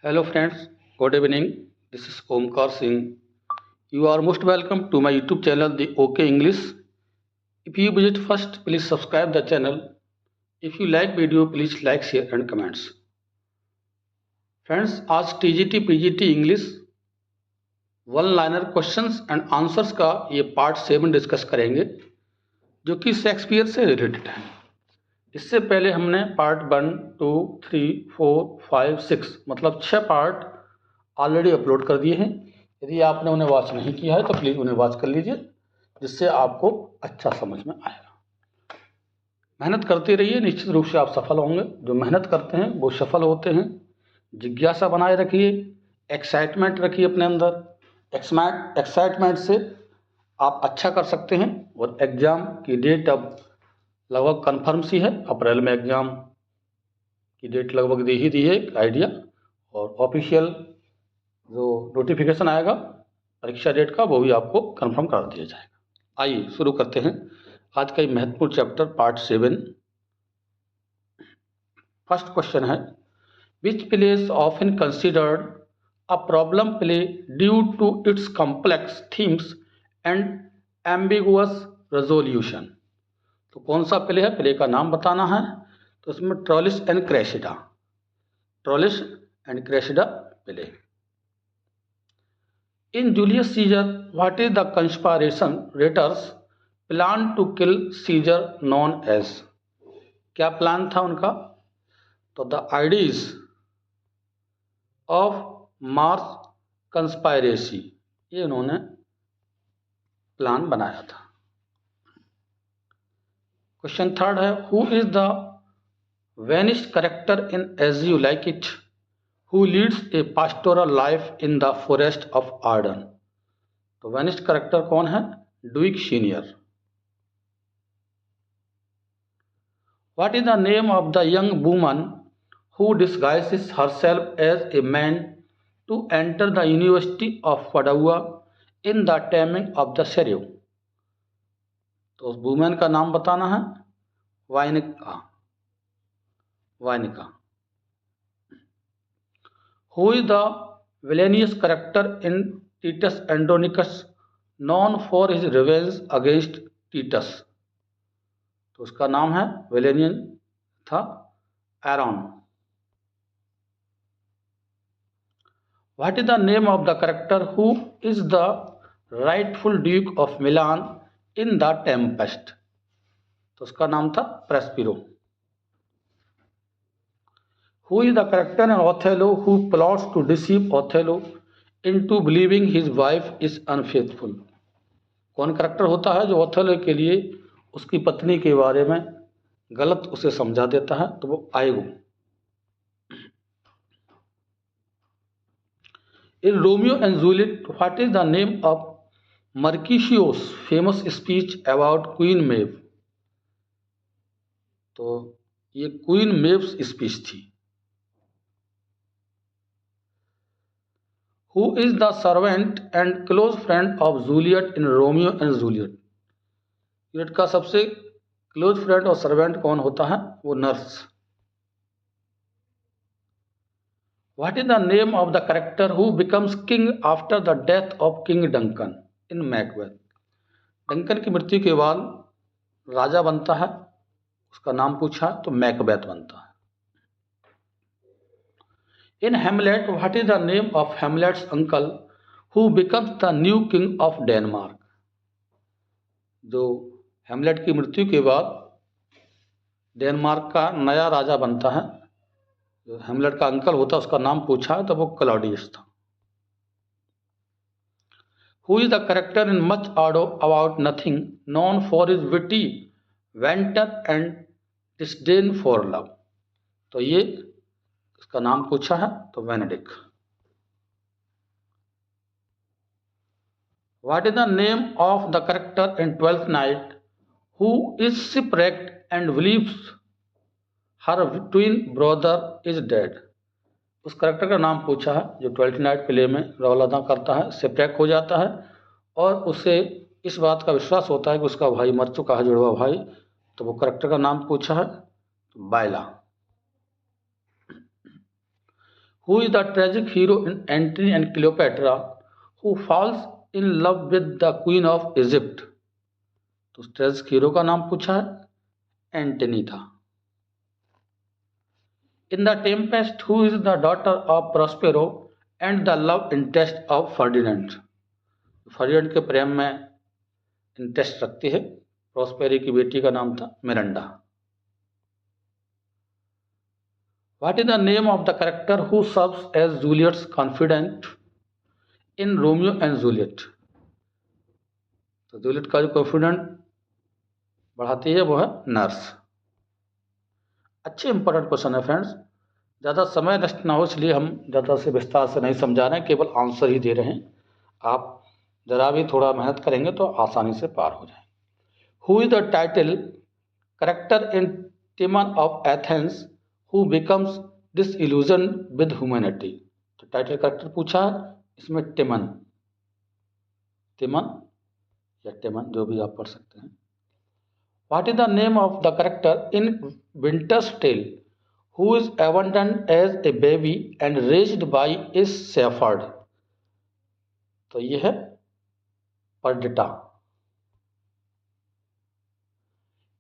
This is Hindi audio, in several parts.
Hello friends, good evening. This is Omkar Singh. You are most welcome to my YouTube channel The OK English. If you visit first, please subscribe the channel. If you like video, please like, share and comments. Friends, आज TGT PGT English one liner questions and answers का ये पार्ट 7 डिस्कस करेंगे जो कि शेक्सपियर से रिलेटेड है। इससे पहले हमने पार्ट 1, 2, 3, 4, 5, 6 मतलब 6 पार्ट ऑलरेडी अपलोड कर दिए हैं। यदि आपने उन्हें वॉच नहीं किया है तो प्लीज़ उन्हें वॉच कर लीजिए, जिससे आपको अच्छा समझ में आएगा। मेहनत करते रहिए, निश्चित रूप से आप सफल होंगे। जो मेहनत करते हैं वो सफल होते हैं। जिज्ञासा बनाए रखिए, एक्साइटमेंट रखिए अपने अंदर। एक्साइटमेंट से आप अच्छा कर सकते हैं। और एग्ज़ाम की डेट अब लगभग कन्फर्म सी है। अप्रैल में एग्ज़ाम की डेट लगभग दे ही दी है, एक आइडिया। और ऑफिशियल जो नोटिफिकेशन आएगा परीक्षा डेट का, वो भी आपको कंफर्म कर दिया जाएगा। आइए शुरू करते हैं आज का ये महत्वपूर्ण चैप्टर पार्ट 7। फर्स्ट क्वेश्चन है, which play is often considered a problem play due to its complex themes and ambiguous resolution. तो कौन सा प्ले है, प्ले का नाम बताना है। तो इसमें Troilus and Cressida play. In Julius Caesar what is the conspirators plan to kill Caesar known as. क्या प्लान था उनका? तो the Ides of March conspiracy, ये उन्होंने प्लान बनाया था। क्वेश्चन थर्ड है, who is the banished character in As You Like It who leads a pastoral life in the forest of Arden. तो वेनिस्ड कैरेक्टर कौन है? Duke Senior. What is the name of the young woman who disguises herself as a man to enter the university of Padua in the Taming of the Shrew. तो उस वुमेन का नाम बताना है। Bianca. Who is the villainous character in Titus Andronicus known for his revenge against Titus. तो उसका नाम है, विलेनियन था, Aaron. What is the name of the character who is the rightful duke of Milan in the Tempest. तो उसका नाम था Prospero. Who is the character in Othello who plots to deceive Othello into believing his wife is unfaithful. कौन कैरेक्टर होता है जो ओथेलो के लिए उसकी पत्नी के बारे में गलत उसे समझा देता है? तो वो Iago. In Romeo and Juliet what is the name of Mercutio's famous speech about Queen Mab. तो ये क्वीन मेव्स स्पीच थी। Who is the servant and close friend of Juliet in Romeo and Juliet. Juliet का सबसे क्लोज फ्रेंड और सर्वेंट कौन होता है? वो nurse. What is the name of the character who becomes king after the death of king Duncan in Macbeth. Duncan की मृत्यु के बाद राजा बनता है, उसका नाम पूछा तो मैकबेथ बनता है। In Hamlet what is the name of Hamlet's uncle who becomes the new king of Denmark. जो हेमलेट की मृत्यु के बाद डेनमार्क का नया राजा बनता है, जो हेमलेट का अंकल होता है उसका नाम पूछा तो वो क्लॉडियस था। Who is the character in Much Ado About Nothing known for his witty banter and disdain for love. तो ये इसका नाम पूछा है तो Benedick. What is the name of the character in Twelfth Night who is shipwrecked and believes her twin brother is dead. उस कैरेक्टर का नाम पूछा है जो ट्वेल्थ नाइट प्ले में रोल अदा करता है, शिपरेक हो जाता है और उसे इस बात का विश्वास होता है कि उसका भाई मर चुका है, जुड़वा भाई। तो वो कैरेक्टर का नाम पूछा है बायला। Who is the tragic hero in Antony and Cleopatra who falls in love with the queen of Egypt? तो ट्रेजिक हीरो का नाम पूछा है, एंटनी था। इन the Tempest who is the daughter of Prospero and the love interest of Ferdinand? Ferdinand के प्रेम में इंटरेस्ट रखती है, प्रॉस्पेरी की बेटी का नाम था Miranda. What is the name of the character who serves as Juliet's confidant in Romeo and Juliet? तो जूलियट का जो कॉन्फिडेंट बढ़ाती है वो है नर्स। अच्छे इंपॉर्टेंट क्वेश्चन है फ्रेंड्स, ज़्यादा समय नष्ट ना हो इसलिए हम ज़्यादा से विस्तार से नहीं समझा रहे हैं, केवल आंसर ही दे रहे हैं। आप ज़रा भी थोड़ा मेहनत करेंगे तो आसानी से पार हो जाए। Who is the title character in Timon of Athens who becomes disillusion with humanity? तो टाइटल करेक्टर पूछा है, इसमें टिमन या टिमन जो भी आप पढ़ सकते हैं। What is the name of the character in Winter's Tale who is abandoned as a baby and raised by a shepherd? तो ये है Perdita.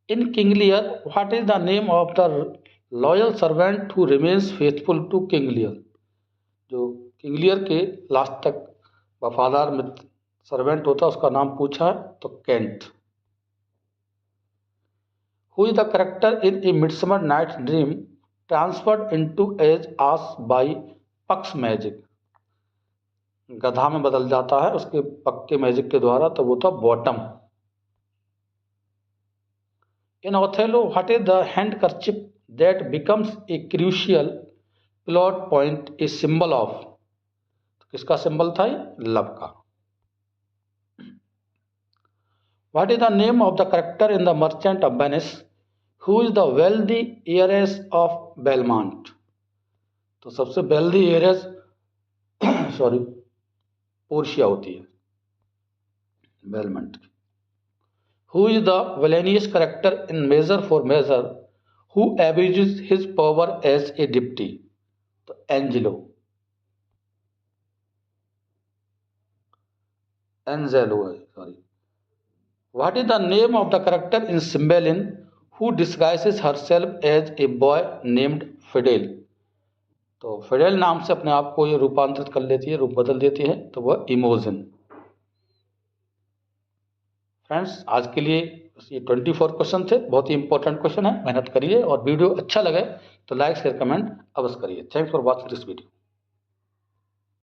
In King Lear what is the name of the loyal servant who remains faithful to King Lear? जो किंग लियर के लास्ट तक वफादार मित्र सर्वेंट होता है उसका नाम पूछा है, तो Kent. Who is the character in A Midsummer Night Dream transformed into as ass by Puck's magic? गधा में बदल जाता है उसके पक्के मैजिक के द्वारा, तो वो था bottom. In Othello what is the handkerchief that becomes a crucial plot point a symbol of? तो किसका सिंबल था? लव का। What is the name of the character in the Merchant of Venice who is the wealthy heiress of Belmont? तो सबसे wealthy heiress सॉरी पोर्शिया होती है बेलमंट की। Who is the villainous character in Measure for Measure who abuses his power as a deputy? तो एंजेलो है, sorry. What is the name of the character in Cymbeline who disguises herself as a boy named Fidel? तो फिडेल नाम से अपने आप को ये रूपांतरित कर लेती है, रूप बदल देती है, तो वह इमोजन। फ्रेंड्स आज के लिए ये 24 क्वेश्चन थे, बहुत ही इंपॉर्टेंट क्वेश्चन है, मेहनत करिए और वीडियो अच्छा लगे तो लाइक शेयर कमेंट अवश्य करिए। Thanks for watching this video.